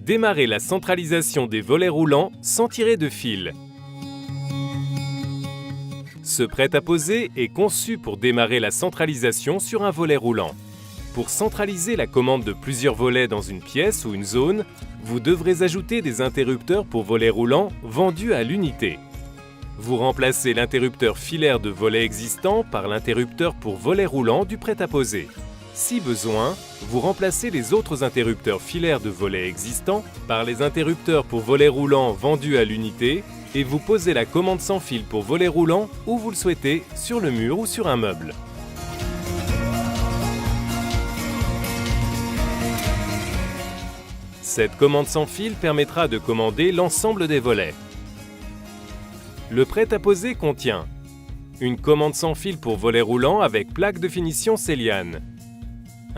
Démarrer la centralisation des volets roulants sans tirer de fil. Ce prêt-à-poser est conçu pour démarrer la centralisation sur un volet roulant. Pour centraliser la commande de plusieurs volets dans une pièce ou une zone, vous devrez ajouter des interrupteurs pour volets roulants vendus à l'unité. Vous remplacez l'interrupteur filaire de volet existant par l'interrupteur pour volet roulant du prêt-à-poser. Si besoin, vous remplacez les autres interrupteurs filaires de volets existants par les interrupteurs pour volets roulants vendus à l'unité et vous posez la commande sans fil pour volet roulant où vous le souhaitez, sur le mur ou sur un meuble. Cette commande sans fil permettra de commander l'ensemble des volets. Le prêt-à-poser contient une commande sans fil pour volet roulant avec plaque de finition Céliane,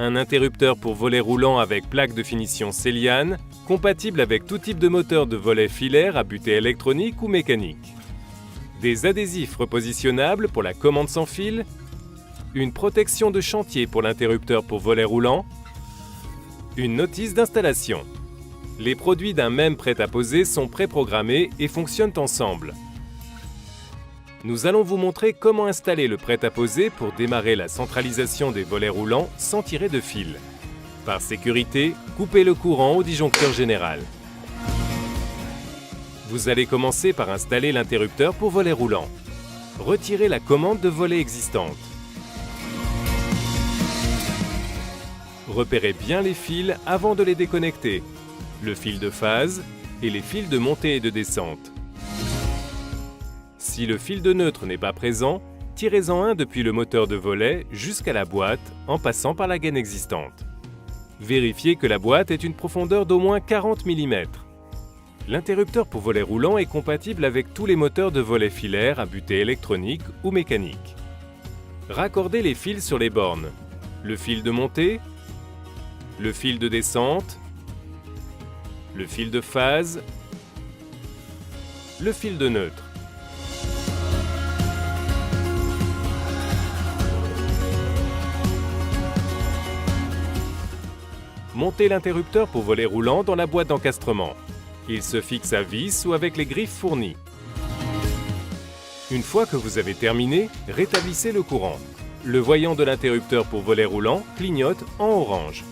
un interrupteur pour volet roulant avec plaque de finition Céliane, compatible avec tout type de moteur de volet filaire à butée électronique ou mécanique, des adhésifs repositionnables pour la commande sans fil, une protection de chantier pour l'interrupteur pour volet roulant, une notice d'installation. Les produits d'un même prêt-à-poser sont préprogrammés et fonctionnent ensemble. Nous allons vous montrer comment installer le prêt-à-poser pour démarrer la centralisation des volets roulants sans tirer de fil. Par sécurité, coupez le courant au disjoncteur général. Vous allez commencer par installer l'interrupteur pour volet roulant. Retirez la commande de volet existante. Repérez bien les fils avant de les déconnecter, le fil de phase et les fils de montée et de descente. Si le fil de neutre n'est pas présent, tirez-en un depuis le moteur de volet jusqu'à la boîte en passant par la gaine existante. Vérifiez que la boîte ait une profondeur d'au moins 40 mm. L'interrupteur pour volet roulant est compatible avec tous les moteurs de volet filaire à butée électronique ou mécanique. Raccordez les fils sur les bornes. Le fil de montée, le fil de descente, le fil de phase, le fil de neutre. Montez l'interrupteur pour volet roulant dans la boîte d'encastrement. Il se fixe à vis ou avec les griffes fournies. Une fois que vous avez terminé, rétablissez le courant. Le voyant de l'interrupteur pour volet roulant clignote en orange.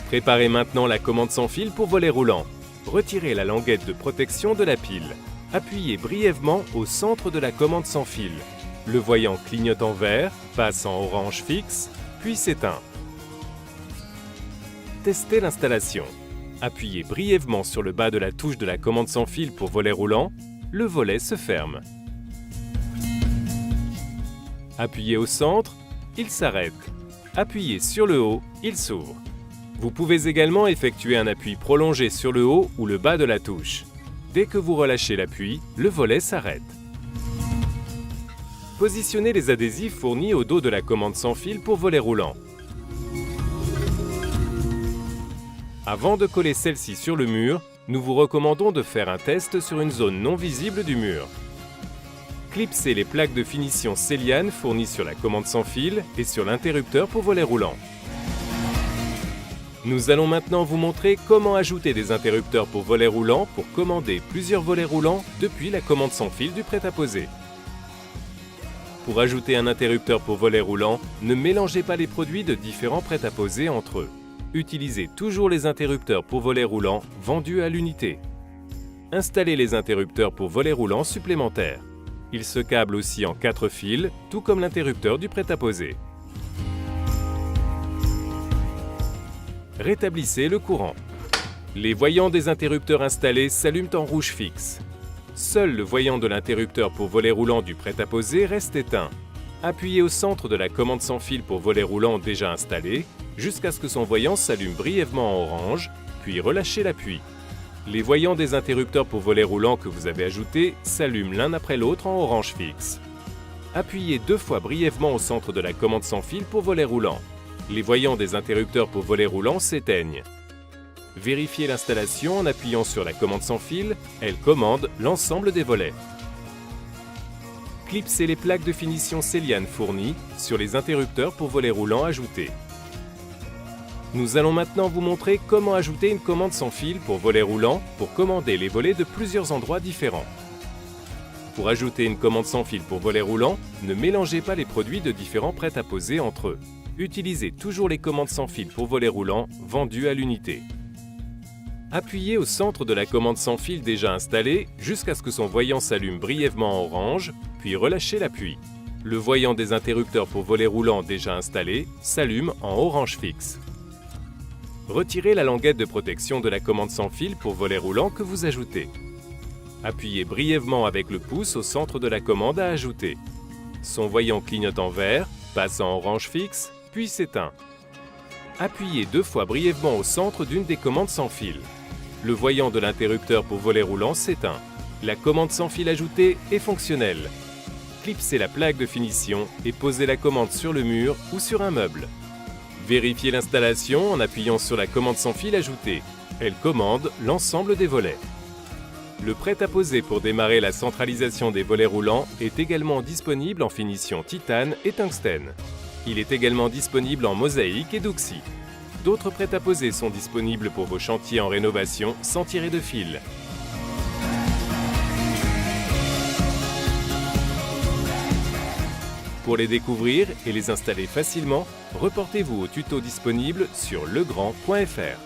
Préparez maintenant la commande sans fil pour volet roulant. Retirez la languette de protection de la pile. Appuyez brièvement au centre de la commande sans fil. Le voyant clignote en vert, passe en orange fixe, puis s'éteint. Testez l'installation. Appuyez brièvement sur le bas de la touche de la commande sans fil pour volet roulant, le volet se ferme. Appuyez au centre, il s'arrête. Appuyez sur le haut, il s'ouvre. Vous pouvez également effectuer un appui prolongé sur le haut ou le bas de la touche. Dès que vous relâchez l'appui, le volet s'arrête. Positionnez les adhésifs fournis au dos de la commande sans fil pour volet roulant. Avant de coller celle-ci sur le mur, nous vous recommandons de faire un test sur une zone non visible du mur. Clipsez les plaques de finition Céliane fournies sur la commande sans fil et sur l'interrupteur pour volet roulant. Nous allons maintenant vous montrer comment ajouter des interrupteurs pour volet roulant pour commander plusieurs volets roulants depuis la commande sans fil du prêt-à-poser. Pour ajouter un interrupteur pour volet roulant, ne mélangez pas les produits de différents prêt-à-poser entre eux. Utilisez toujours les interrupteurs pour volet roulant vendus à l'unité. Installez les interrupteurs pour volet roulant supplémentaires. Ils se câblent aussi en 4 fils, tout comme l'interrupteur du prêt-à-poser. Rétablissez le courant. Les voyants des interrupteurs installés s'allument en rouge fixe. Seul le voyant de l'interrupteur pour volet roulant du prêt-à-poser reste éteint. Appuyez au centre de la commande sans fil pour volet roulant déjà installé, jusqu'à ce que son voyant s'allume brièvement en orange, puis relâchez l'appui. Les voyants des interrupteurs pour volet roulant que vous avez ajoutés s'allument l'un après l'autre en orange fixe. Appuyez 2 fois brièvement au centre de la commande sans fil pour volet roulant. Les voyants des interrupteurs pour volet roulant s'éteignent. Vérifiez l'installation en appuyant sur la commande sans fil, elle commande l'ensemble des volets. Clipsez les plaques de finition Céliane fournies sur les interrupteurs pour volet roulant ajoutés. Nous allons maintenant vous montrer comment ajouter une commande sans fil pour volet roulant pour commander les volets de plusieurs endroits différents. Pour ajouter une commande sans fil pour volet roulant, ne mélangez pas les produits de différents prêt-à-poser entre eux. Utilisez toujours les commandes sans fil pour volet roulant vendues à l'unité. Appuyez au centre de la commande sans fil déjà installée jusqu'à ce que son voyant s'allume brièvement en orange, puis relâchez l'appui. Le voyant des interrupteurs pour volet roulant déjà installé s'allume en orange fixe. Retirez la languette de protection de la commande sans fil pour volet roulant que vous ajoutez. Appuyez brièvement avec le pouce au centre de la commande à ajouter. Son voyant clignote en vert, passe en orange fixe, puis s'éteint. Appuyez 2 fois brièvement au centre d'une des commandes sans fil. Le voyant de l'interrupteur pour volet roulant s'éteint. La commande sans fil ajoutée est fonctionnelle. Clipsez la plaque de finition et posez la commande sur le mur ou sur un meuble. Vérifiez l'installation en appuyant sur la commande sans fil ajoutée. Elle commande l'ensemble des volets. Le prêt-à-poser pour démarrer la centralisation des volets roulants est également disponible en finition titane et tungstène. Il est également disponible en mosaïque et douxie. D'autres prêt-à-poser sont disponibles pour vos chantiers en rénovation sans tirer de fil. Pour les découvrir et les installer facilement, reportez-vous au tuto disponible sur legrand.fr.